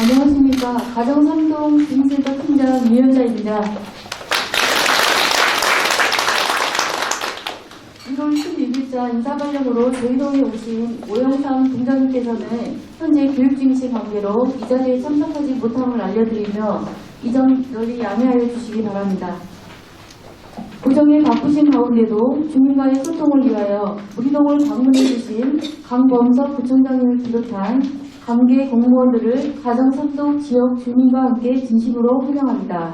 안녕하십니까. 가정삼동 주민센터 팀장 유연자입니다. 1월 16일자 인사발령으로 저희동에 오신 오영삼 동장님께서는 현재 교육 중이신 관계로 이 자리에 참석하지 못함을 알려드리며 이 점 널리 양해하여 주시기 바랍니다. 고정에 바쁘신 가운데도 주민과의 소통을 위하여 우리 동을 방문해 주신 강범석 부총장님을 비롯한 관계 공무원들을 가정삼동 지역 주민과 함께 진심으로 환영합니다.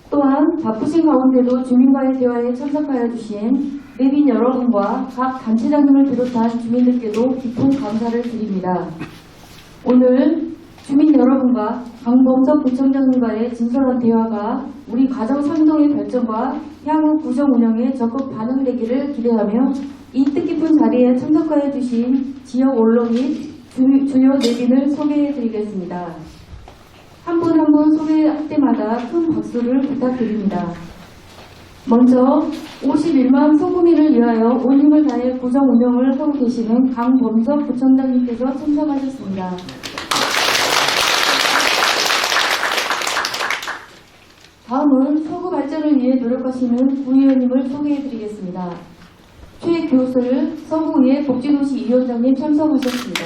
또한 바쁘신 가운데도 주민과의 대화에 참석하여 주신 내빈 여러분과 각 단체장님을 비롯한 주민들께도 깊은 감사를 드립니다. 오늘 주민 여러분과 강범석 부총장님과의 진솔한 대화가 우리 가정삼동의 발전과 향후 구정 운영에 적극 반영되기를 기대하며 이 뜻깊은 자리에 참석하여 주신 지역 언론 및 주요 내빈을 소개해드리겠습니다. 한 분 한 분 소개할 때마다 큰 박수를 부탁드립니다. 먼저 51만 소구민을 위하여 온 힘을 다해 구정 운영을 하고 계시는 강범석 부총장님께서 참석하셨습니다. 다음은 서구 발전을 위해 노력하시는 구의원님을 소개해드리겠습니다. 최교슬 서구의회 복지도시 위원장님 참석하셨습니다.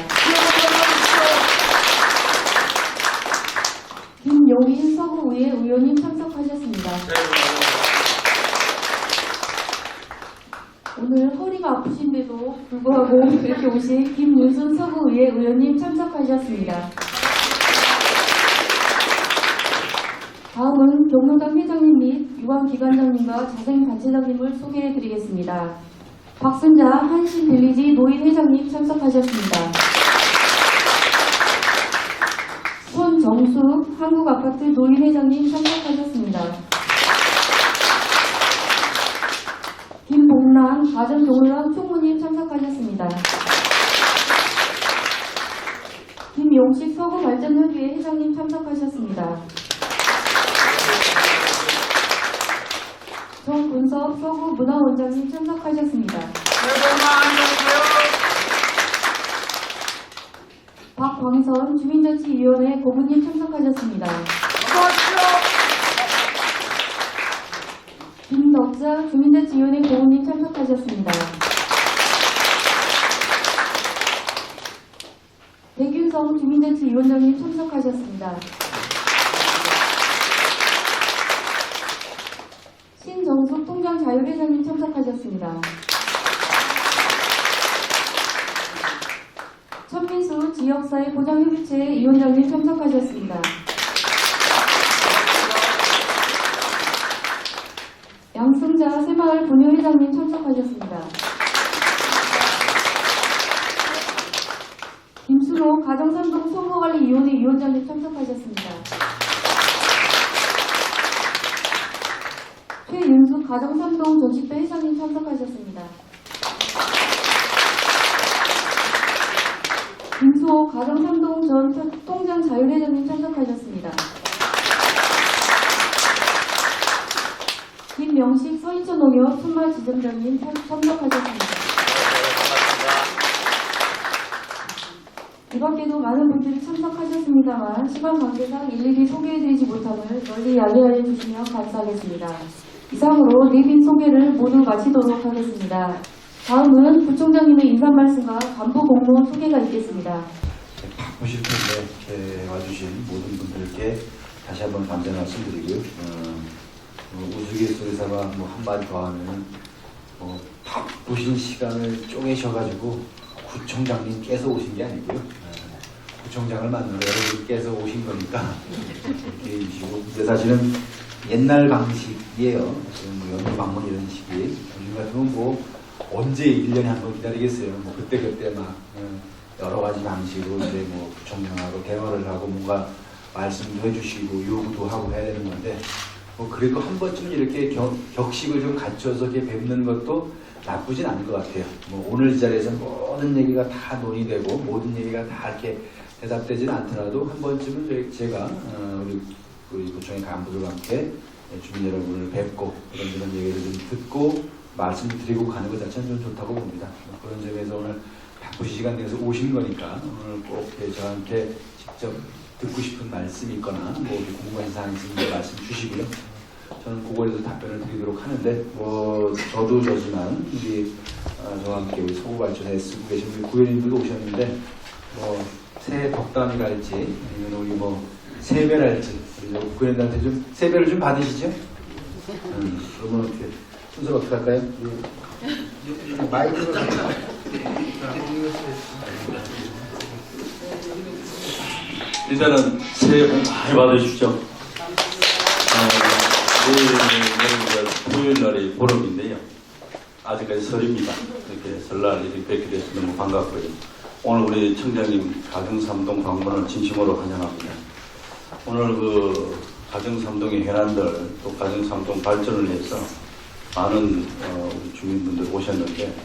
김용인 서구의회 의원님 참석하셨습니다. 오늘 허리가 아프신데도 불구하고 이렇게 오신 김윤순 서구의회 의원님 참석하셨습니다. 다음은 경로당 회장님 및 유관기관장님과 자생단체장님을 소개해드리겠습니다. 박순자 한신빌리지 노인 회장님 참석하셨습니다. 손정숙 한국아파트 노인 회장님 참석하셨습니다. 김봉랑 가전동물원 총무님 참석하셨습니다. 김용식 서구발전협의회 회장님 참석하셨습니다. 정군섭 서구문화원장님 참석하셨습니다. 박광선 주민자치위원회 고문님 참석하셨습니다. 김덕자 주민자치위원회 고문님 참석하셨습니다. 백윤성 주민자치위원장님 참석하셨습니다. 신정숙 통장자율회장님 참석하셨습니다. 천민수 지역사회 보장협의체 위원장님 참석하셨습니다. 양승자 새마을 분유회장님 참석하셨습니다. 김순호 가정삼동 선거관리위원회 위원장님 참석하셨습니다. 최윤숙 가정삼동 전식회 회장님 참석하셨습니다. 김수호 가정삼동 전 통장자율회장님 참석하셨습니다. 김명식 서인천농협 순말지점장님 참석하셨습니다. 이 밖에도 많은 분들이 참석하셨습니다만 시간 관계상 일일이 소개해드리지 못함을 널리 양해하여 주시면 감사하겠습니다. 이상으로 내빈 소개를 모두 마치도록 하겠습니다. 다음은 부총장님의 인사 말씀과 간부 공무원 소개가 있겠습니다. 바쁘실 텐데 이렇게 와주신 모든 분들께 다시 한번 감사 말씀드리고요. 우스갯소리삼아 한마디 더 하면 바쁘신 시간을 쪼개셔가지고 구청장님께서 오신 게 아니고요. 구청장을 만나러 여러분께서 오신 거니까 이렇게 해주시고, 근데 사실은 옛날 방식이에요. 연휴 방문 이런 식이. 요즘 같으면 언제 1년에 한 번 기다리겠어요. 그때 막 여러 가지 방식으로 이제 구청장하고 대화를 하고 뭔가 말씀도 해주시고 요구도 하고 해야 되는 건데, 그래도 한 번쯤은 이렇게 격식을 좀 갖춰서 이렇게 뵙는 것도 나쁘진 않은 것 같아요. 오늘 이 자리에서 모든 얘기가 다 논의되고 모든 얘기가 다 이렇게 대답되지는 않더라도 한 번쯤은 제가 우리 구청의 간부들과 함께 주민 여러분을 뵙고 그런 얘기를 좀 듣고 말씀드리고 가는 것 자체는 좀 좋다고 봅니다. 그런 점에서 오늘 바쁘신 시간 내서 오신 거니까 오늘 꼭 저한테 직접 듣고 싶은 말씀 있거나 뭐 궁금한 사항 있으면 말씀 주시고요. 저는 그거에 대해서 답변을 드리도록 하는데 저도 저지만 우리 저와 함께 우리 서구발전에 쓰고 계신 우리 구현님들도 오셨는데 새해 덕담이 갈지 아니면 우리 세배랄지 우리 구현님한테 좀 세배를 좀 받으시죠? 그러면 어떻게 순서를 어떻게 할까요? 마이크로 일단은 새해 복 많이 받으십시오. 내일은 토요일날이 보름인데요. 아직까지 설입니다. 이렇게 설날 이렇게 뵙게 돼서 너무 반갑고요. 오늘 우리 청장님 가정삼동 방문을 진심으로 환영합니다. 오늘 그 가정삼동의 현안들 또 가정삼동 발전을 위해서 많은 우리 주민분들 오셨는데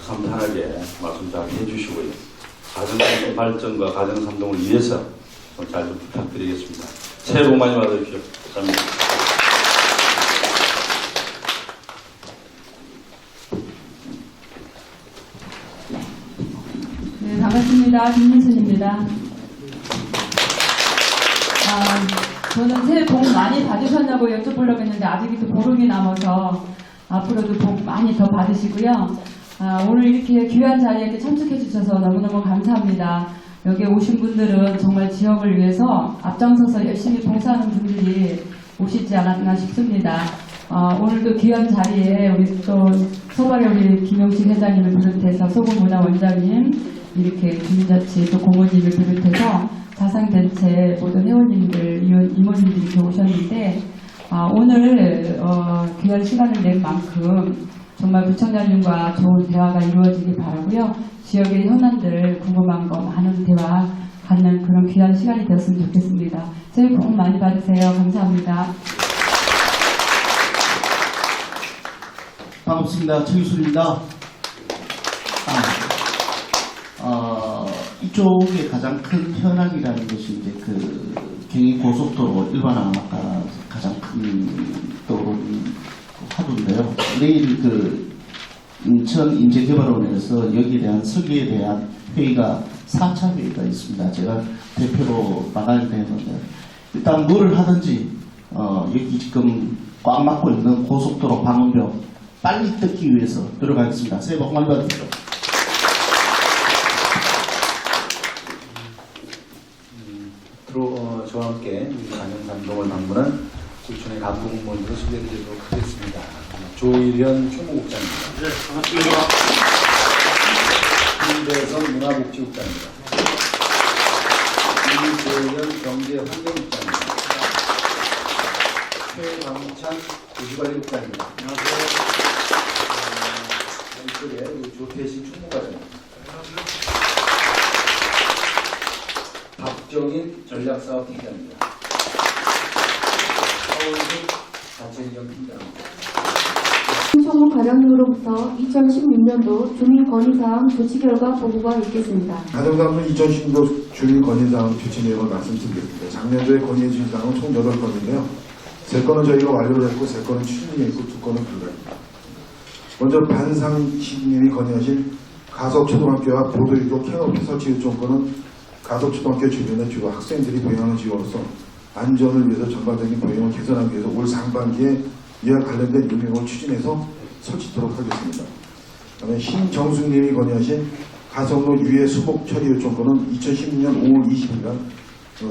감탄하게 말씀 잘 해주시고요. 가정삼동 발전과 가정삼동을 위해서 잘 좀 부탁드리겠습니다. 새해 복 많이 받으십시오. 감사합니다. 네, 반갑습니다. 김민순입니다. 저는 새해 복 많이 받으셨냐고 여쭤보려고 했는데 아직도 보름이 남아서 앞으로도 복 많이 더 받으시고요. 오늘 이렇게 귀한 자리에 참석해 주셔서 너무너무 감사합니다. 여기 오신 분들은 정말 지역을 위해서 앞장서서 열심히 봉사하는 분들이 오시지 않았나 싶습니다. 오늘도 귀한 자리에 우리 또 서발의 우리 김용식 회장님을 비롯해서 소금문화원장님, 이렇게 주민자치 또 고모님을 비롯해서 자상단체 모든 회원님들, 이모님들이 이렇게 오셨는데 오늘 귀한 시간을 낸 만큼 정말 구청장님과 좋은 대화가 이루어지길 바라고요. 지역의 현안들 궁금한 거 많은 대화 갖는 그런 귀한 시간이 되었으면 좋겠습니다. 새해 복 많이 받으세요. 감사합니다. 반갑습니다. 최유술입니다. 이쪽에 가장 큰 현안이라는 것이 이제 그 경의고속도로 일반항로가 가장 큰 떠오르는 화두인데요. 내일 그 인천인재개발원에서 여기에 대한 설계에 대한 회의가 4차 회의가 있습니다. 제가 대표로 나가야 되는데 일단 뭐를 하든지 여기 지금 꽉 막고 있는 고속도로 방음벽 빨리 뜯기 위해서 들어가겠습니다. 새해 복 많이 받으세요. 저와 함께 우리 가정삼동을 방문한 구청의 간부공무원으로 소개해드리도록 하겠습니다. 조일현 총무국장입니다. 네, 반갑습니다. 김대선 문화복지국장입니다. 이재현 경제환경국장입니다. 최광찬 도시관리국장입니다. 이쪽에 우리 조태신 총무과장입니다. 박정인 전략사업팀장입니다. 서울시 자체행정팀장입니다. 총무 과장님으로부터 2016년도 주민건의사항 조치결과 보고가 있겠습니다. 가정삼동 2016도 주민건의사항 조치 내용을 말씀드리겠습니다. 작년도에 건의해 주신 사항은 총 8건인데요. 3건은 저희가 완료를 했고 3건은 추진에 있고 2건은 불가입니다. 먼저 반상식님이 건의하신 가석초등학교와 보도유도 캐노피 설치 요청권은 가석초등학교 주변에 주로 학생들이 보행하는 지역으로서 안전을 위해서 전반적인 보행을 개선하기 위해서 올 상반기에 이와 관련된 운영을 추진해서 설치토록 하겠습니다. 그다음에 신정숙님이 건의하신 가성로 유해 수복 처리 요청권은 2016년 5월 20일날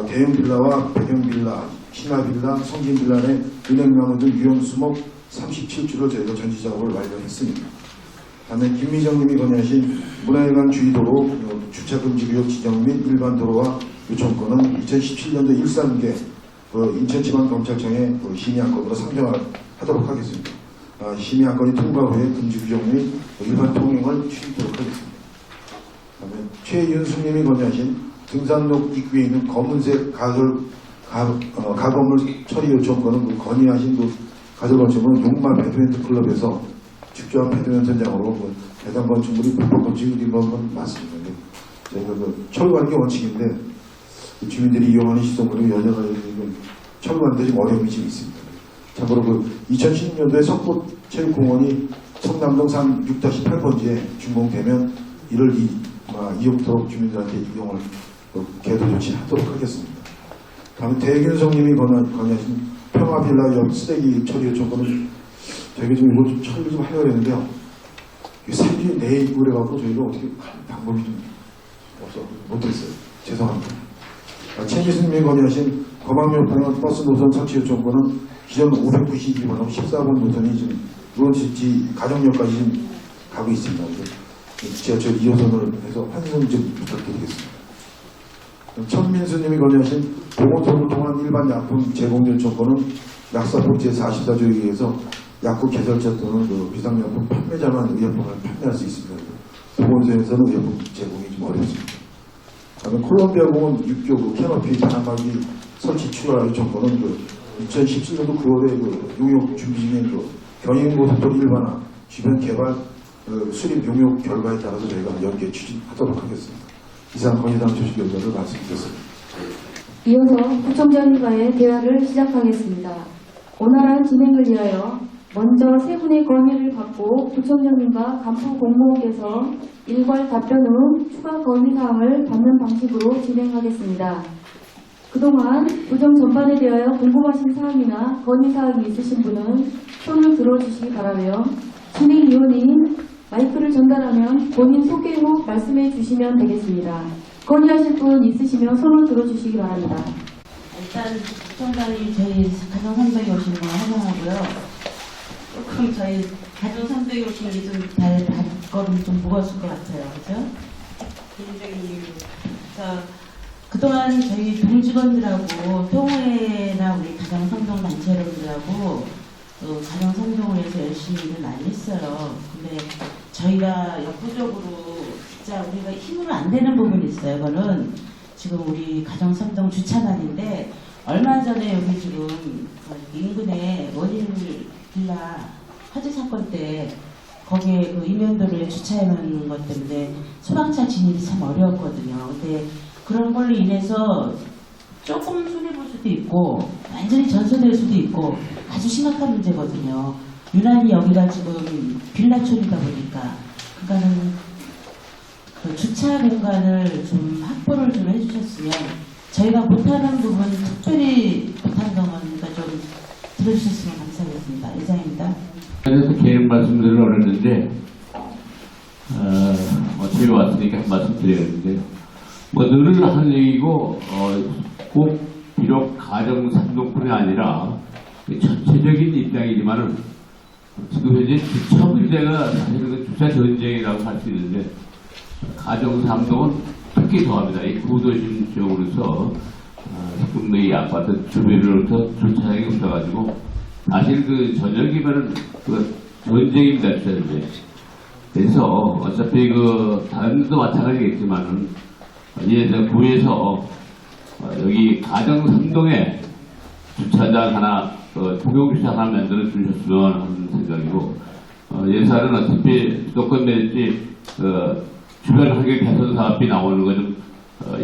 대형 빌라와 배경 빌라, 신화 빌라, 성진 빌라 내 은행나무 등 유형 수목 37주를 저희가 전시 작업을 완료했습니다. 다음에 김미정님이 건의하신 문화회관 주의도로 주차금지구역 지정 및 일반 도로와 요청권은 2017년도 13개 인천지방검찰청의 심의안건으로 상정하도록 하겠습니다. 심의안건이 통과 후에 금지구역 및 일반 통행을 추진하도록 하겠습니다. 다음에 최윤수님이 건의하신 등산로 입구에 있는 검은색 가건물 처리 요청권은 건의하신 가설건축은 용마 배드민턴 클럽에서 직접 배드민턴장으로 해당 건축물이 불법 건축이 된 건 맞습니다. 저희가 철거하는 게 원칙인데 주민들이 이용하는 시설물이 여전히 철거하는데 지금 어려움이 좀 있습니다. 참고로 2016년도에 석포체육공원이 성남동 6-8번지에 준공되면 이를 이용토록 주민들한테 이용을 계도 조치하도록 하겠습니다. 다음에 대균성님이 건의하신 평화빌라 옆 쓰레기 처리 요청권은 저희가 좀 이거 좀 처리 좀 하려고 했는데요. 사기 내 입구래 갖고 저희가 어떻게 할 방법이 좀 없어 못했어요. 죄송합니다. 최기수님이 건의하신 거망면 방향 버스 노선 착지 요청권은 기존 592번하고 14번 노선이 지금 우원시티 가정역까지 지금 가고 있습니다. 그래서 지하철 2호선을 해서 환승 좀 부탁드리겠습니다. 천민수님이 건의하신 보건소를 통한 일반 약품 제공 요청권은 약사법 제44조에 의해서 약국 개설자 또는 그 비상약품 판매자만 의약품을 판매할 수 있습니다. 보건소에서는 의약품 제공이 좀 어렵습니다. 다음에 콜롬비아 공원 6교 그 캐노피 장난감기 설치 추가 요청권은 그 2017년도 9월에 그 용역 준비 중인 그 경인고속도로 일반화 주변 개발 수립 용역 결과에 따라서 저희가 연계 추진하도록 하겠습니다. 이상 건의당 조직 결과를 말씀드렸습니다. 이어서 구청장님과의 대화를 시작하겠습니다. 원활한 진행을 위하여 먼저 세 분의 건의를 받고 구청장님과 간부 공무원께서 일괄 답변 후 추가 건의사항을 받는 방식으로 진행하겠습니다. 그동안 구청 전반에 대하여 궁금하신 사항이나 건의사항이 있으신 분은 손을 들어주시기 바라며 진행위원인 마이크를 전달하면 본인 소개 후 말씀해 주시면 되겠습니다. 건의하실 분 있으시면 손을 들어주시기 바랍니다. 일단 구청장이 저희 가정 300이 오신 거 환영하고요. 조금 저희 가정 300이 오신 게 좀 발걸음이 좀 무거웠을 것 같아요. 그죠? 개인적인 이유. 그래서 그동안 저희 동직원들하고 통회나 우리 가정 성동 단체 여러분들하고 또 가정 성동을 위해서 열심히 일을 많이 했어요. 근데 저희가 역부족으로 진짜 우리가 힘으로 안 되는 부분이 있어요. 그거는 지금 우리 가정 성동 주차장인데 얼마 전에 여기 지금 인근에 원일 빌라 화재 사건 때 거기에 그 이면도로에 주차해 놓은 것 때문에 소방차 진입이 참 어려웠거든요. 근데 그런 걸로 인해서 조금 손해볼 수도 있고 완전히 전소될 수도 있고 아주 심각한 문제거든요. 유난히 여기가 지금 빌라촌이다 보니까 그러니까는 그 주차 공간을 좀 확보를 좀 해주셨으면 저희가 못하는 부분 특별히 못한 경우니까 좀 들어주셨으면 감사하겠습니다. 이상입니다. 그래서 개인 말씀들을 어렸는데 어차피 왔으니까 한 말씀 드려야겠는데 뭐 늘 하는 얘기고 꼭 비록 가정 삼동뿐이 아니라 전체적인 입장이지만은 지금 현재 주차 문제가 사실은 주차 전쟁이라고 할 수 있는데 가정 삼동은 특히 더합니다. 이 구도심 지역으로서 지금 이 아파트 주변으로부터 주차장이 없어가지고 사실 그 저녁이면은 그 전쟁입니다, 주차 전쟁. 그래서 어차피 그 다른 데도 마찬가지겠지만은 이제 구에서 여기 가정 3동에 주차장 하나, 공용 주차 하나 만들어 주셨으면 하는 생각이고, 예산은 어차피 수도권 내지 주변 환경 개선 사업이 나오는 거 좀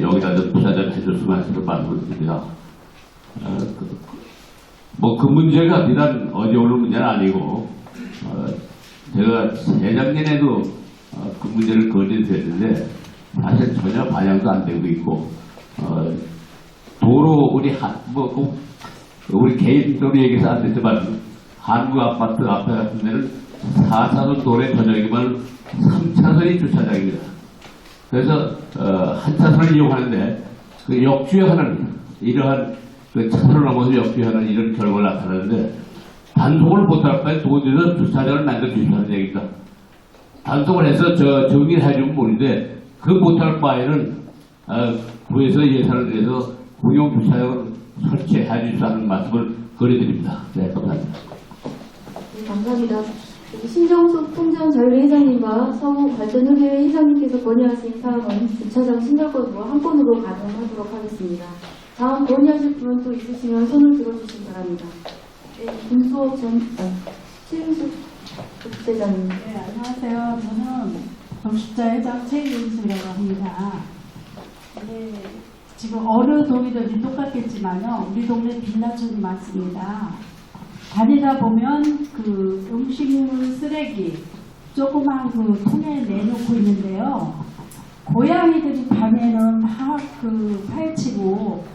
여기다 좀 투자를 해줬으면 하는 말씀을 드립니다. 뭐 그 문제가 비단 어제 오는 문제는 아니고, 제가 재작년에도 그 문제를 거론했는데 사실 전혀 반영도 안 되고 있고, 도로 우리 개인적으로 얘기해서 안 됐지만 한국 아파트 앞에 같은 데는 4차선 도로의 저녁이면 3차선이 주차장입니다. 그래서 한 차선을 이용하는데 그 역주행하는 이러한 그 차선을 넘어서 역주행하는 이런 결과가 나타나는데 단속을 못할 바에 도저히 주차장을 만들어 주시는 얘기입니다. 단속을 해서 정리를 해주면 모르는데 그 못할 바에는 구에서 예산을 내서 공용 주차장을 설치해 주시라는 말씀을 거려드립니다. 네, 감사합니다. 네, 감사합니다. 신정숙 통전자율회장님과 서구발전협의회 회장님께서 건의하신 사항은 주차장 신설권으로 한 건으로 가능하도록 하겠습니다. 다음 건의하실 분은 또 있으시면 손을 들어주시기 바랍니다. 네, 김수옥 최윤숙 국회의장님. 네, 안녕하세요. 저는 건축자회장 최윤숙이라고 합니다. 네, 지금 어느 동이든지 똑같겠지만요. 우리 동네 빌라촌이 많습니다. 다니다 보면 그 음식물 쓰레기 조그만 그 통에 내놓고 있는데요. 고양이들이 밤에는 막 그 파헤치고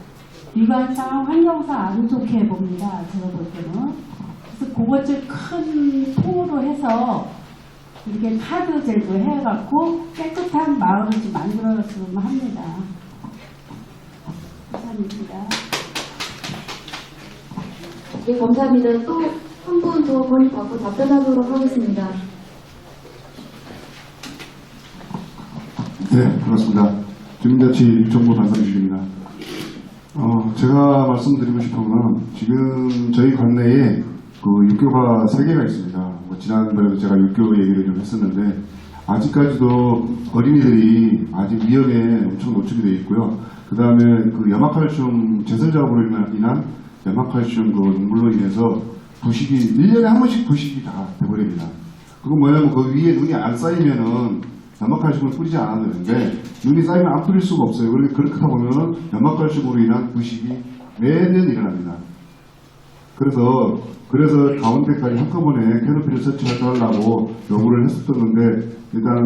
이거 육안상, 환경상 안 좋게 봅니다. 제가 볼 때는. 그래서 그것을 큰 통으로 해서 이렇게 카드 제도 해갖고 깨끗한 마을을 좀 만들어줬으면 합니다. 감사합니다. 네, 감사합니다. 또 한 분 더 건의받고 답변하도록 하겠습니다. 네, 반갑습니다. 주민자치 정보 단상주입니다. 제가 말씀드리고 싶은 건 지금 저희 관내에 그 육교가 3개가 있습니다. 지난번에도 제가 육교 얘기를 좀 했었는데 아직까지도 어린이들이 아직 위험에 엄청 노출이 되어 있고요. 그 다음에 그 염화칼슘 제설 작업으로 인한 염화칼슘 그 눈물로 인해서 부식이 1년에 한 번씩 부식이 다 돼버립니다. 그건 뭐냐면 그 위에 눈이 안 쌓이면은 염화칼슘을 뿌리지 않아도 되는데 눈이 쌓이면 안 뿌릴 수가 없어요. 그렇게 하다 보면은 염화칼슘으로 인한 부식이 매년 일어납니다. 그래서 가운데까지 한꺼번에 캐노피를 설치하려고 요구를 했었는데 일단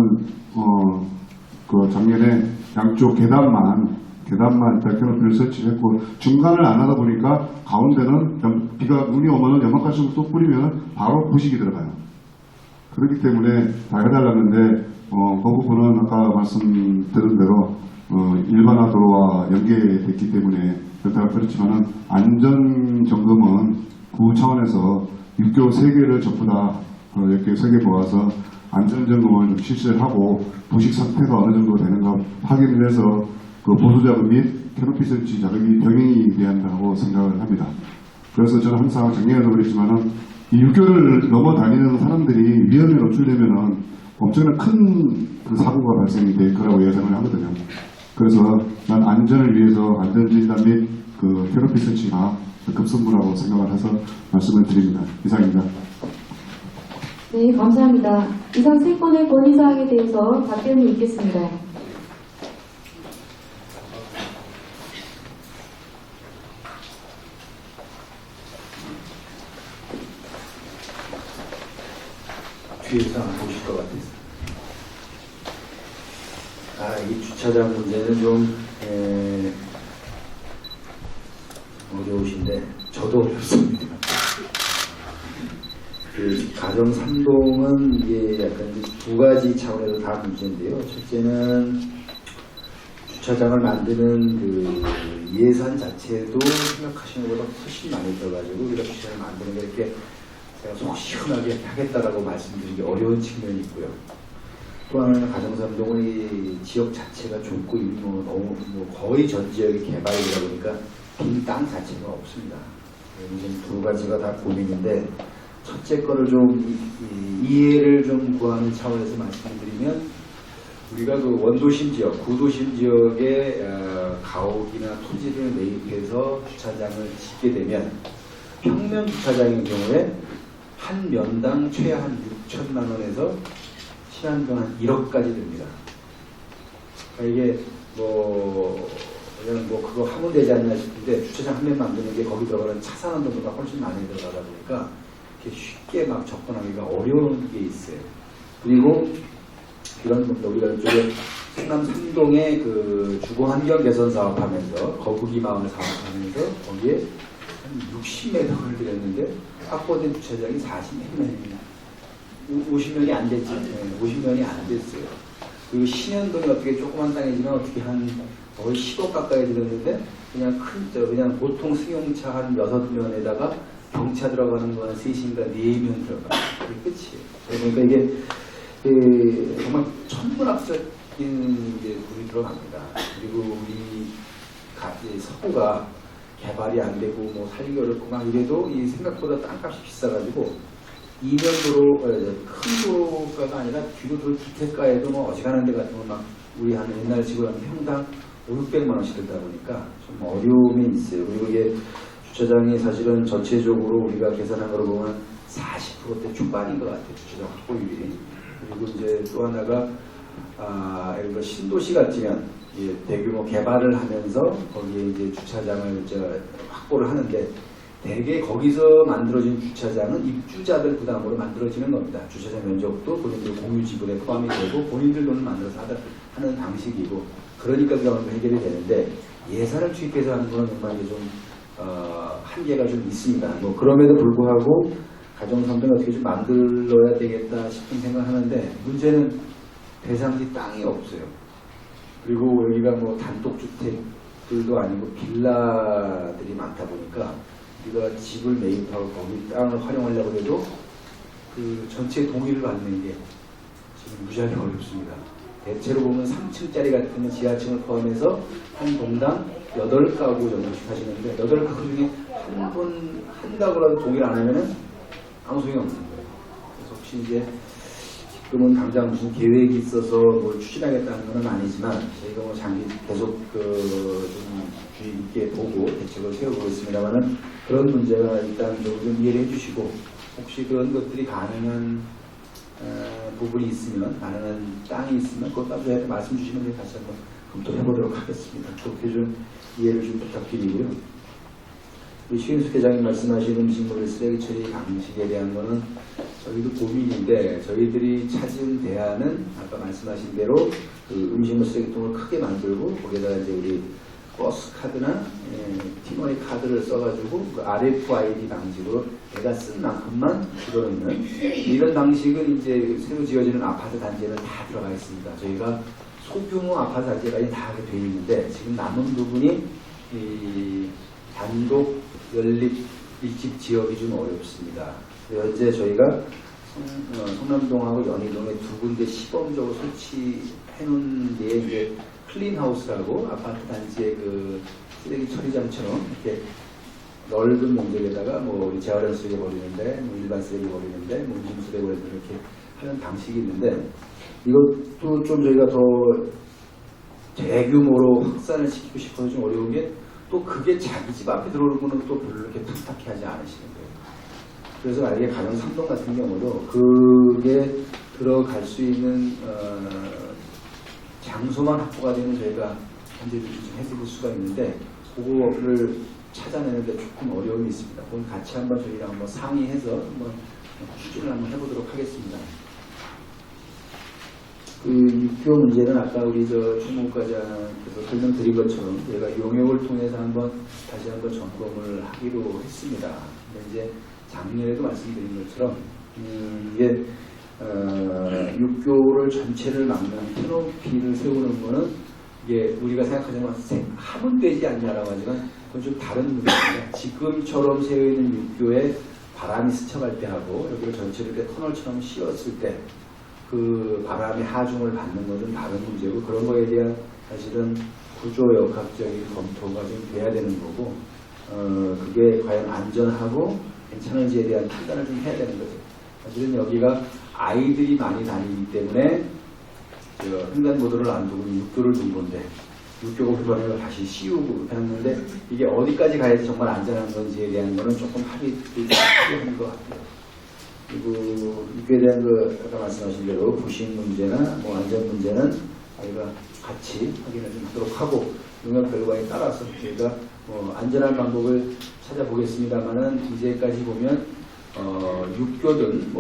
그 작년에 양쪽 계단만 일단 캐노피를 설치했고 중간을 안 하다 보니까 가운데는 눈이 오면은 염화칼슘을 또 뿌리면 바로 부식이 들어가요. 그렇기 때문에 다 해달라는데 그 부분은 아까 말씀드린 대로 일반화 도로와 연계됐기 때문에 그렇지만은 안전 점검은 구 차원에서 육교 3개를 전부 다 이렇게 3개 모아서 안전 점검을 좀 실시를 하고 부식 상태가 어느 정도 되는가 확인을 해서 그 보수 작업 및 캐노피 설치 작업이 병행이 돼야 한다고 생각을 합니다. 그래서 저는 항상 작년에도 그랬지만은 이 육교를 넘어다니는 사람들이 위험에 노출되면은 엄청난 큰 그 사고가 발생이 될 거라고 예상을 하거든요. 그래서 난 안전을 위해서 안전진단 및 그 캐노피 설치가 급선무라고 생각을 해서 말씀을 드립니다. 이상입니다. 네, 감사합니다. 이상 3건의 건의사항에 대해서 답변이 있겠습니다. 뒤에서 안 보실 것 같아서. 이 주차장 문제는 좀 어려우신데 저도 어렵습니다. 그 가정 3동은 이게 약간 2가지 차원에서 다 문제인데요. 첫째는 주차장을 만드는 그 예산 자체도 생각하시는 것보다 훨씬 많이 들어가지고 우리가 주차장을 만드는 게 이렇게 제가 속 시원하게 하겠다라고 말씀드리기 어려운 측면이 있고요. 또 하나는 가정삼동은 이 지역 자체가 좁고 너무 거의 전 지역이 개발이다 보니까 빈 땅 자체가 없습니다. 지금 2가지가 다 고민인데 첫째 거를 좀 이해를 좀 구하는 차원에서 말씀드리면 우리가 그 원도심 지역, 구도심 지역에 가옥이나 토지를 매입해서 주차장을 짓게 되면 평면 주차장인 경우에 한 면당 최하 한 6천만 원에서 시한동 한 1억까지 됩니다. 그러니까 이게 그냥 그거 하면 되지 않나 싶은데 주차장 한 면 만드는 게 거기 들어가는 차 사는 돈보다 훨씬 많이 들어가다 보니까 이렇게 쉽게 막 접근하기가 어려운 게 있어요. 그리고 이런 겁니다. 우리가 이쪽에 충남 삼동에 그 주거 환경 개선 사업하면서 거북이 마을 사업하면서 거기에 한 60m를 들였는데 확보된 주차장이 40m입니다. 50면이 안 됐죠. 50면이 안 됐어요. 그리고 신현동이 어떻게 조그만 땅이지만 어떻게 한 거의 10억 가까이 들었는데 그냥 보통 승용차 한 6면에다가 경차 들어가는 거 한 3인가 4면 들어가요. 그게 끝이에요. 그러니까 이게 정말 천문학적인 게 물이 들어갑니다. 그리고 우리 서구가 개발이 안 되고 뭐 살기 어렵고 막 이래도 이 생각보다 땅값이 비싸가지고 이면도로 큰 도로가가 아니라 뒤로 돌 주택가에도 뭐 어지간한 데 같은 거 막 우리 한 옛날 집을 한 평당 500~600만 원씩 들다 보니까 좀 어려움이 있어요. 그리고 이게 주차장이 사실은 전체적으로 우리가 계산한 거로 보면 40%대 초반인 것 같아요. 주차장 확보율이. 그리고 이제 또 하나가 예를 들어 신도시 같으면 대규모 개발을 하면서 거기에 이제 주차장을 확보를 하는데 대개 거기서 만들어진 주차장은 입주자들 부담으로 만들어지는 겁니다. 주차장 면적도 본인들 공유 지분에 포함이 되고 본인들 돈을 만들어서 하는 방식이고 그러니까 그런 해결이 되는데 예산을 투입해서 하는 건 정말 이게 좀 한계가 좀 있습니다. 뭐 그럼에도 불구하고 가정삼동을 어떻게 좀 만들어야 되겠다 싶은 생각하는데 문제는 대상지 땅이 없어요. 그리고 여기가 뭐 단독주택들도 아니고 빌라들이 많다 보니까 우리가 집을 매입하고 거기 땅을 활용하려고 해도 그 전체 동의를 받는 게 지금 무지하게 어렵습니다. 대체로 보면 3층짜리 같은 지하층을 포함해서 한 동당 8가구 정도씩 하시는데 8가구 중에 한 가구라도 동의를 안 하면은 아무 소용이 없는 거예요. 그래서 혹시 이제 지금은 당장 무슨 계획이 있어서 뭘 추진하겠다는 건 아니지만 저희가 뭐 장기 계속 좀 주의 있게 보고 대책을 세우고 있습니다만은 그런 문제가 일단 좀 이해를 해주시고 혹시 그런 것들이 가능한 부분이 있으면 가능한 땅이 있으면 그것도 저희한테 말씀 주시면 다시 한번 검토해 보도록 하겠습니다. 그렇게 좀 이해를 좀 부탁드리고요. 우리 최인숙 회장님 말씀하신 음식물 쓰레기 처리 방식에 대한 거는 저희도 고민인데 저희들이 찾은 대안은 아까 말씀하신 대로 그 음식물 쓰레기통을 크게 만들고 거기에다가 이제 우리 버스 카드나 티머니 카드를 써가지고 그 RFID 방식으로 내가 쓴 만큼만 들어있는 이런 방식은 이제 새로 지어지는 아파트 단지에는 다 들어가 있습니다. 저희가 소규모 아파트 단지까지 다 하게 되어 있는데 지금 남은 부분이 이 단독 연립 밀집 지역이 좀 어렵습니다. 현재 저희가 성남동하고 연희동에 두 군데 시범적으로 설치해 놓은 게 이제 클린하우스라고 아파트 단지의 그 쓰레기 처리장처럼 이렇게 넓은 면적에다가 뭐 우리 재활용 쓰레기 버리는데, 뭐 일반 쓰레기 버리는데, 뭐 음식 쓰레기 버리는데 이렇게 하는 방식이 있는데 이것도 좀 저희가 더 대규모로 확산을 시키고 싶어서 좀 어려운 게 또 그게 자기 집 앞에 들어오는 거는 또 별로 이렇게 탁탁히 하지 않으시는 거예요. 그래서 만약에 가정 3동 같은 경우도 그게 들어갈 수 있는 장소만 확보가 되면 저희가 현재 좀 해드릴 수가 있는데 그거를 찾아내는데 조금 어려움이 있습니다. 그건 같이 한번 저희랑 한번 상의해서 한번 추진을 한번 해보도록 하겠습니다. 그 육교 문제는 아까 우리 총무과장께서 설명드린 것처럼 저희가 용역을 통해서 한번 다시 한번 점검을 하기로 했습니다. 근데 이제 작년에도 말씀드린 것처럼 이게 육교를 전체를 막는 캐노피를 세우는 거는 이게 우리가 생각하자면 하분되지 않냐라고 하지만 그건 좀 다른 문제입니다. 지금처럼 세워 있는 육교에 바람이 스쳐갈 때 하고 여기를 전체를 이렇게 터널처럼 씌웠을 때 그 바람의 하중을 받는 것은 다른 문제고 그런 거에 대한 사실은 구조역학적인 검토가 좀 돼야 되는 거고 그게 과연 안전하고 괜찮은지에 대한 판단을 좀 해야 되는 거죠. 사실은 여기가 아이들이 많이 다니기 때문에 횡단보도를 안 두고 육교를 둔 건데 육교가 불편해서 다시 씌우고 했는데 이게 어디까지 가야지 정말 안전한 건지에 대한 거는 조금 합의가 필요한 것 같아요. 그리고 육교에 대한 아까 말씀하신 대로 부식 문제나 뭐 안전 문제는 저희가 같이 확인을 좀 하도록 하고 용역 결과에 따라서 저희가 안전한 방법을 찾아보겠습니다만은 이제까지 보면 육교든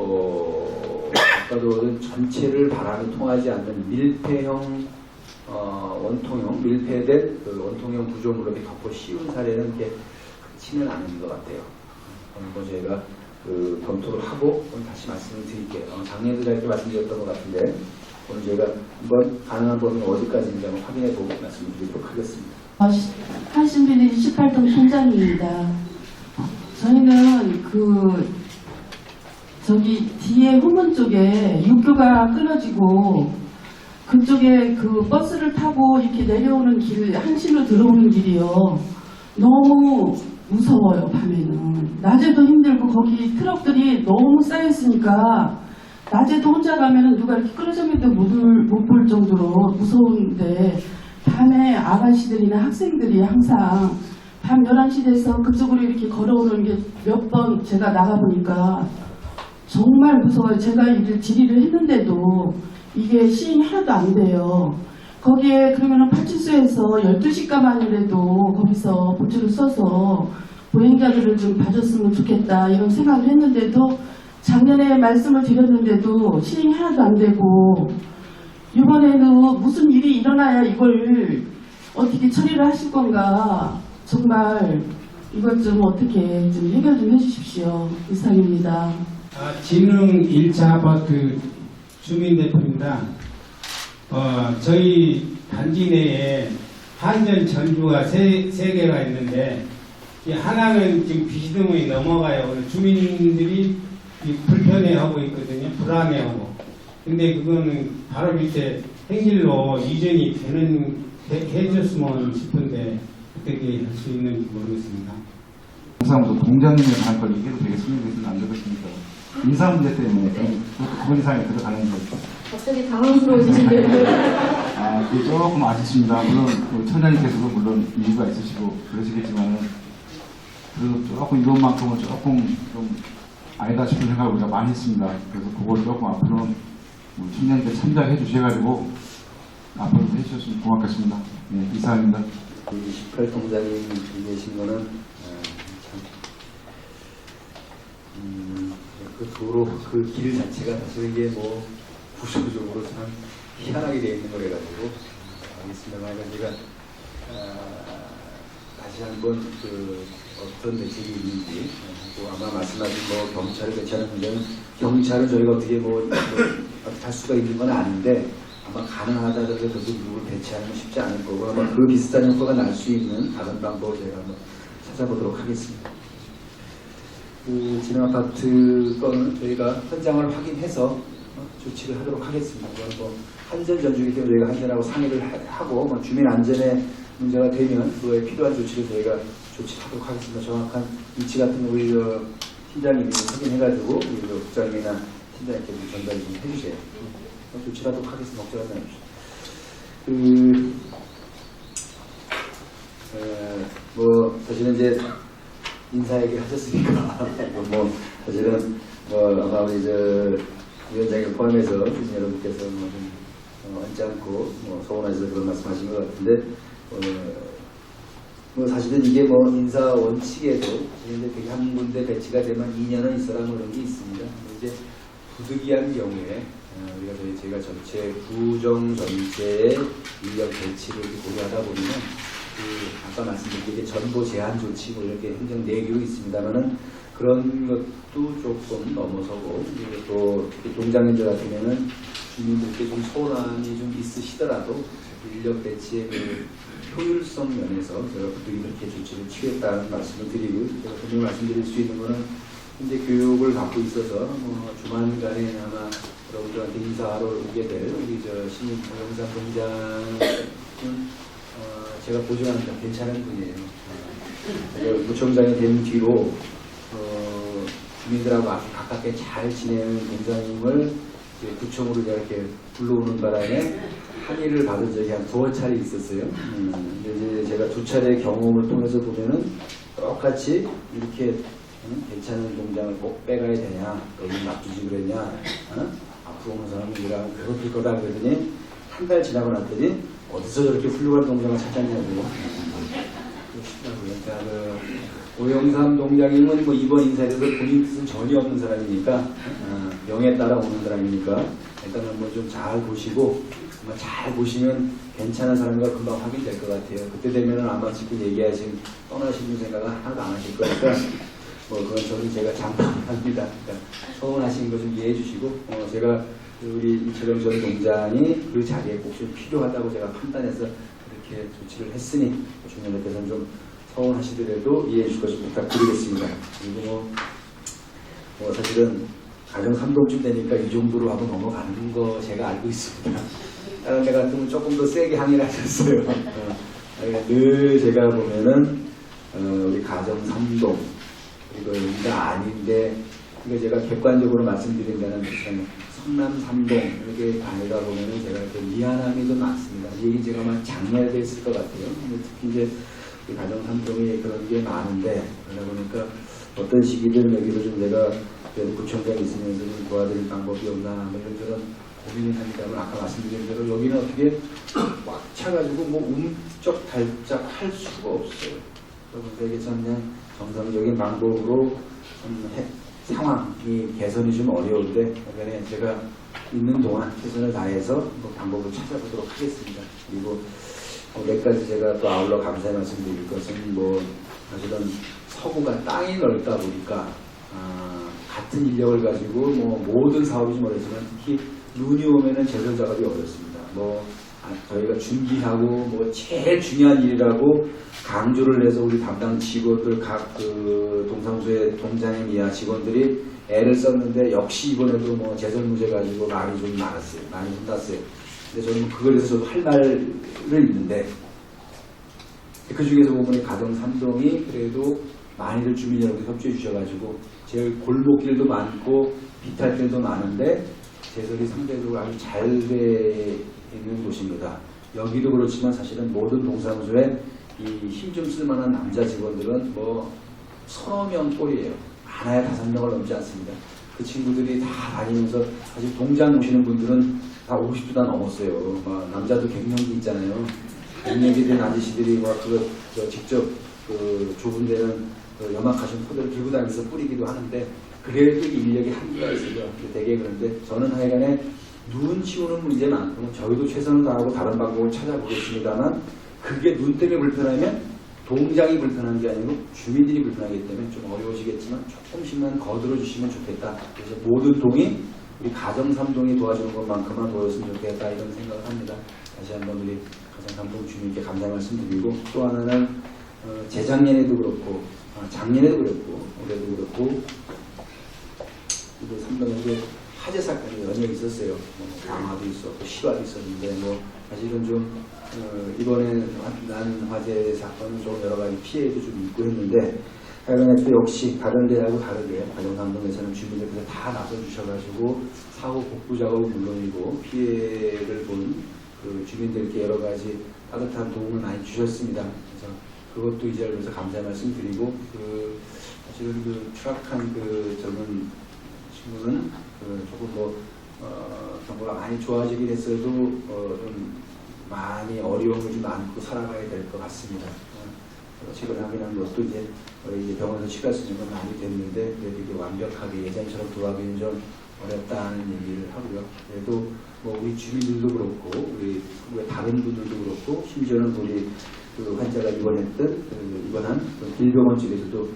아까도 전체를 바람이 통하지 않는 밀폐형 원통형 밀폐된 그 원통형 구조물로 이렇게 덮어 씌운 사례는 이렇게 그렇지는 않은 것 같아요. 그건 저희가 검토를 하고 오늘 다시 말씀을 드릴게요. 작년에도 이렇게 말씀드렸던 것 같은데 오늘 저희가 한번 가능한 범위 어디까지인지 한번 확인해보고 말씀을 드리도록 하겠습니다. 한신빌리 18동 총장입니다. 저희는 저기 뒤에 후문 쪽에 육교가 끊어지고 그쪽에 그 버스를 타고 이렇게 내려오는 길, 한신으로 들어오는 길이요. 너무 무서워요, 밤에는. 낮에도 힘들고 거기 트럭들이 너무 쌓여있으니까 낮에도 혼자 가면은 누가 이렇게 끊어졌는데 못 볼 정도로 무서운데 밤에 아가씨들이나 학생들이 항상 밤 11시 돼서 그쪽으로 이렇게 걸어오는 게 몇 번 제가 나가보니까 정말 무서워요. 제가 질의를 했는데도 이게 시행이 하나도 안 돼요. 거기에 그러면은 파출소에서 12시간만이라도 거기서 보조를 써서 보행자들을 좀 봐줬으면 좋겠다 이런 생각을 했는데도 작년에 말씀을 드렸는데도 시행이 하나도 안 되고 이번에는 무슨 일이 일어나야 이걸 어떻게 처리를 하실 건가 정말 이것 좀 어떻게 좀 해결 좀 해주십시오. 이상입니다. 진흥 1차 아파트 주민대표입니다. 저희 단지 내에 한전 전주가 세 개가 있는데 이 하나는 지금 비시등이 넘어가요. 그래서 주민들이 불편해하고 있거든요. 불안해하고. 근데 그거는 바로 밑에 행실로 이전이 해줬으면 싶은데 어떻게 할 수 있는지 모르겠습니다. 항상 동장님에 관한 걸 얘기해도 되겠습니까? 안 되겠습니까? 인사 문제 때문에 그분 이상에 들어가는 거죠. 갑자기 당황스러워지시네요. 그게 조금 아쉽습니다. 물론 청장님께서도 물론 이유가 있으시고 그러시겠지만은 그래도 조금 이것만큼은 조금 좀 아니다 싶은 생각을 우리가 많이 했습니다. 그래서 그걸 조금 앞으로는 청장님께 참작해 주셔가지고 앞으로 해주셨으면 고맙겠습니다. 네, 이상입니다. 28동장님 계신 거는 그 도로 그 길 자체가 사실 이게 뭐 구조적으로 참 희한하게 되어 있는 거래가지고 알겠습니다만 제가 다시 한번 그 어떤 대책이 있는지 또 아마 말씀하신 뭐 경찰을 배치하는 문제는 경찰은 저희가 어떻게 할 수가 있는 건 아닌데 아마 가능하다 하더라도 누구를 배치하는 건 쉽지 않을 거고 아마 그 비슷한 효과가 날 수 있는 다른 방법을 제가 한번 찾아보도록 하겠습니다. 그 진흥아파트 건은 저희가 현장을 확인해서 조치를 하도록 하겠습니다. 그건 뭐 한전 전주기 때문에 저희가 한전하고 상의를 하고 뭐 주민 안전에 문제가 되면 그에 필요한 조치를 저희가 조치하도록 하겠습니다. 정확한 위치 같은 거 우리 팀장님이 확인해가지고 우리 국장님이나 팀장님께 전달 좀 해주세요. 조치하도록 하겠습니다. 걱정하지 마십시오. 뭐 사실은 이제 인사 얘기 하셨으니까 뭐 사실은 뭐 아마 우리 위원장님 포함해서 주민 여러분께서 좀 언짢고 서운하셔서 그런 말씀하신 것 같은데 뭐 사실은 이게 뭐 인사 원칙에도 이제 한 군데 배치가 되면 2년은 있어라 뭐 그런 게 있습니다. 이제 부득이한 경우에 우리가 제가 전체 구정 전체의 인력 배치를 고려하다 보면 아까 말씀드린 게 전보 제한 조치 뭐 이렇게 행정 내규 있습니다만은 그런 것도 조금 넘어서고 또 동장님들 같은 경우는 주민들께 좀 소란이 좀 있으시더라도 인력 배치의 그 효율성 면에서 제가 이렇게 조치를 취했다는 말씀을 드리고 제가 분명히 말씀드릴 수 있는 거는 현재 교육을 받고 있어서 조만간에 아마 여러분들한테 인사하러 오게 될 우리 신임 영상 동장은 제가 보증합니다. 괜찮은 분이에요. 제가 구청장이 된 뒤로 주민들하고 아주 가깝게 잘 지내는 동장님을 구청으로 이렇게 불러오는 바람에 항의를 받은 적이 한 2차례 있었어요. 이제 제가 2차례 경험을 통해서 보면은 똑같이 이렇게 괜찮은 동장을 꼭 빼가야 되냐, 여기 놔두지 그랬냐, 앞으로 오는 사람은 우리가 괴롭힐 거다 그러더니 한 달 지나고 났더니 어디서 저렇게 훌륭한 동장을 찾았냐고요. 그러니까 오영삼 동장님은 뭐 이번 인사에 대해서 본인 뜻은 전혀 없는 사람이니까 명에 따라 오는 사람이니까 일단은 뭐 좀 잘 보시고 잘 보시면 괜찮은 사람과 금방 확인될 것 같아요. 그때 되면은 아마 지금 얘기하신 떠나시는 생각은 하나도 안 하실 거니까 뭐 그건 저는 제가 장담합니다. 그러니까 서운하신 거 좀 이해해 주시고 제가 우리 이철영 전 동장이 그 자리에 꼭 좀 필요하다고 제가 판단해서 그렇게 조치를 했으니 주민들께서는 좀 서운하시더라도 이해해 주실 것을 부탁드리겠습니다. 그리고 뭐 사실은 가정 3동쯤 되니까 이 정도로 하고 넘어가는 거 제가 알고 있습니다. 다른 데 같으면 조금 더 세게 항의를 하셨어요. 늘 제가 보면은 우리 가정 3동 그리고 여기가 아닌데 이거 제가 객관적으로 말씀드린다는 성남 3동 이렇게 다니다 보면은 제가 좀 미안함이 좀 많습니다. 이 얘기 제가 아마 작년에도 했을 것 같아요. 특히 이제 가정 3동이 그런 게 많은데 그러다 보니까 어떤 시기든 여기도 좀 내가 구청장이 있으면서 좀 도와드릴 방법이 없나 뭐 이런저런 고민을 합니다만 아까 말씀드린 대로 여기는 어떻게 꽉 차가지고 뭐 움쩍달짝 할 수가 없어요. 그래서 이게 참 그냥 정상적인 방법으로 상황이 개선이 좀 어려운데 그러니까 제가 있는 동안 최선을 다해서 방법을 찾아보도록 하겠습니다. 그리고 몇 가지 제가 또 아울러 감사의 말씀드릴 것은 뭐 사실은 서구가 땅이 넓다 보니까 같은 인력을 가지고 뭐 모든 사업이 좀 어렵지만 특히 눈이 오면은 제설 작업이 어렵습니다. 뭐 저희가 준비하고 뭐 제일 중요한 일이라고 강조를 해서 우리 담당 직원들 각 그 동사무소의 동장의 이하 직원들이 애를 썼는데 역시 이번에도 뭐 제설 문제 가지고 말이 좀 많았어요. 많이 혼났어요. 근데 저는 그거에 대해서 저도 할 말을 있는데 그 중에서 보면 가정 3동이 그래도 많이들 주민 여러분들 협조해 주셔가지고 제일 골목길도 많고 비탈길도 많은데 제설이 상대적으로 아주 잘 돼 있는 곳입니다. 여기도 그렇지만 사실은 모든 동사무소에 이 힘 좀 쓸만한 남자 직원들은 뭐 서너 명 꼴이에요. 많아야 5명을 넘지 않습니다. 그 친구들이 다 다니면서 사실 동장 오시는 분들은 다 50도 다 넘었어요. 막 남자도 갱년기 있잖아요. 갱년기 된 아저씨들이 막 그거 직접 그 좁은 데는 그 염화가신 포도를 들고 다니면서 뿌리기도 하는데 그래도 인력이 한계가 있어요. 되게 그런데 저는 하여간에 눈 치우는 문제만큼은 저희도 최선을 다하고 다른 방법을 찾아보겠습니다만 그게 눈 때문에 불편하면 동장이 불편한 게 아니고 주민들이 불편하기 때문에 좀 어려우시겠지만 조금씩만 거들어 주시면 좋겠다. 그래서 모든 동이 우리 가정 3동이 도와주는 것만큼만 도와줬으면 좋겠다 이런 생각을 합니다. 다시 한번 우리 가정 3동 주민께 감사 말씀드리고 또 하나는 재작년에도 그렇고 작년에도 그렇고 올해도 그렇고 또 3동에도 화재 사건이 연이어 있었어요. 뭐 강화도 있었고 실화도 있었는데 뭐 사실은 좀 이번에 난 화재 사건은 좀 여러 가지 피해도 좀 있고 했는데 하여간 또 역시 다른 데하고 다르게 가정 3동에서는 주민들께서 다 나서주셔가지고 사후 복구 작업은 물론이고 피해를 본 그 주민들께 여러 가지 따뜻한 도움을 많이 주셨습니다. 그래서 그것도 이 자리에서 감사의 말씀 드리고 그 사실은 그 추락한 그 젊은 친구는 조금 뭐 정보가 많이 좋아지긴 했어도 좀 많이 어려움을 좀 안고 살아가야 될 것 같습니다. 최근에 확인한 것도 이제 병원에서 치료할 수 있는 건 많이 됐는데 그래도 이게 완벽하게 예전처럼 돌아가기는 좀 어렵다는 얘기를 하고요. 그래도 뭐 우리 주민들도 그렇고 우리 다른 분들도 그렇고 심지어는 우리 그 환자가 입원한 길병원 측에서도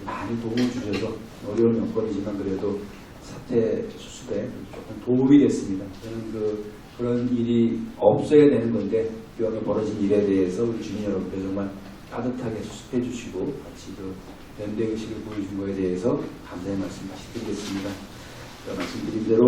많이 도움을 주셔서 어려운 여건이지만 그래도 사태 수습에 조금 도움이 됐습니다. 저는 그런 일이 없어야 되는 건데 병에 벌어진 일에 대해서 우리 주민 여러분께 정말 따뜻하게 수습해 주시고 같이 그 연대의식을 보여준 거에 대해서 감사의 말씀 다시 드리겠습니다. 말씀드린 대로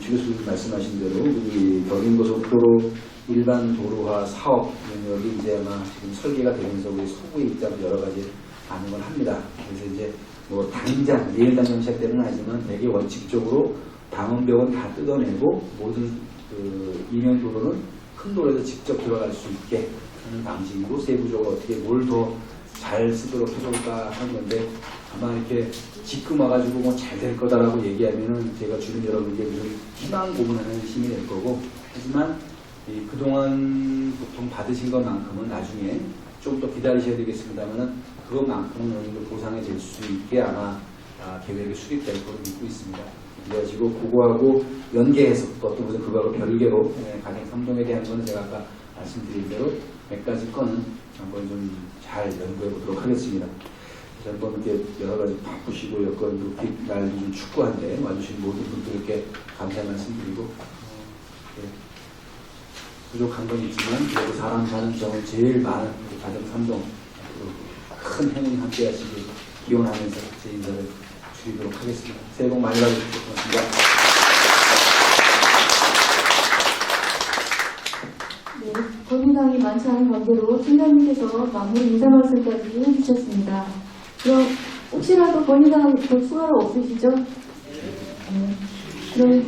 주 교수님 말씀하신 대로 우리 경인고속도로 일반 도로화 사업 영역이 이제 아마 지금 설계가 되면서 우리 소부의 입장도 여러 가지 반응을 합니다. 그래서 이제 뭐 당장 내일 당장 시작되는 아니지만 되게 원칙적으로 방음벽은 다 뜯어내고 모든 그 이면 도로는 큰 도로에서 직접 들어갈 수 있게 하는 방식으로 세부적으로 어떻게 뭘 더 잘 쓰도록 해볼까 하는 건데 아마 이렇게 지금 와가지고 뭐 잘 될 거다라고 얘기하면은 제가 주민 여러분께 무슨 희망 고문하는 힘이 될 거고 하지만 그동안 보통 받으신 것만큼은 나중에 좀 더 기다리셔야 되겠습니다만은 그것만큼은 어느 정도 보상이 될 수 있게 아마 계획이 수립될 거로 믿고 있습니다. 그래가지고 그거하고 연계해서 또 어떤 것은 그거하고 별개로 가정 3동에 대한 거는 제가 아까 말씀드린 대로 몇 가지 건은 한번 좀 잘 연구해 보도록 하겠습니다. 그래서 한번 이렇게 여러 가지 바쁘시고 여건도 날도 좀 축구한데 와주신 모든 분들께 감사 말씀드리고 부족한 건 있지만 그래도 사람 사는 점은 제일 많은 우리 가정 3동 큰 행운 함께 하시길 기원하면서 제 인사를 드리도록 하겠습니다. 새해 복 많이 받으십시오. 고맙습니다. 네, 건의사항이 많지 않은 관계로 팀장님께서 마무리 인사 말씀까지 해주셨습니다. 그럼 혹시라도 건의사항 더 추가로 없으시죠? 네. 그럼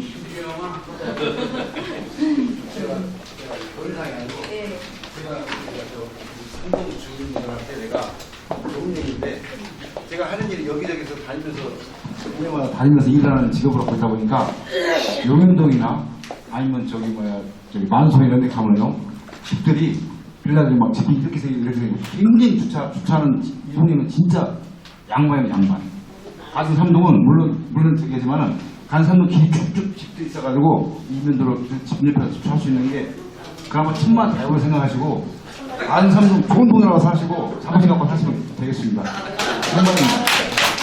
건의사항이 아니고 제가 상동 주민들한테 내가 좋은 얘기인데 제가 하는 일이 여기저기서 다니면서 동네마다 다니면서 일하는 직업을 갖고 있다 보니까 용현동이나 아니면 저기 만성 이런 데 가면요 집들이 빌라들이 막 집이 이렇게 생기고 굉장히 주차하는 이 형님은 진짜 양반이에요. 양반. 가정 3동은 물론 저기지만은 가정 3동 길이 쭉쭉 집들이 있어가지고 이면도로 집 옆에서 주차할 수 있는 게 그나마 천만 다행으로 생각하시고 안삼동 좋은 동네라고 사시고 자부심 갖고 사시면 되겠습니다. 정말입니다.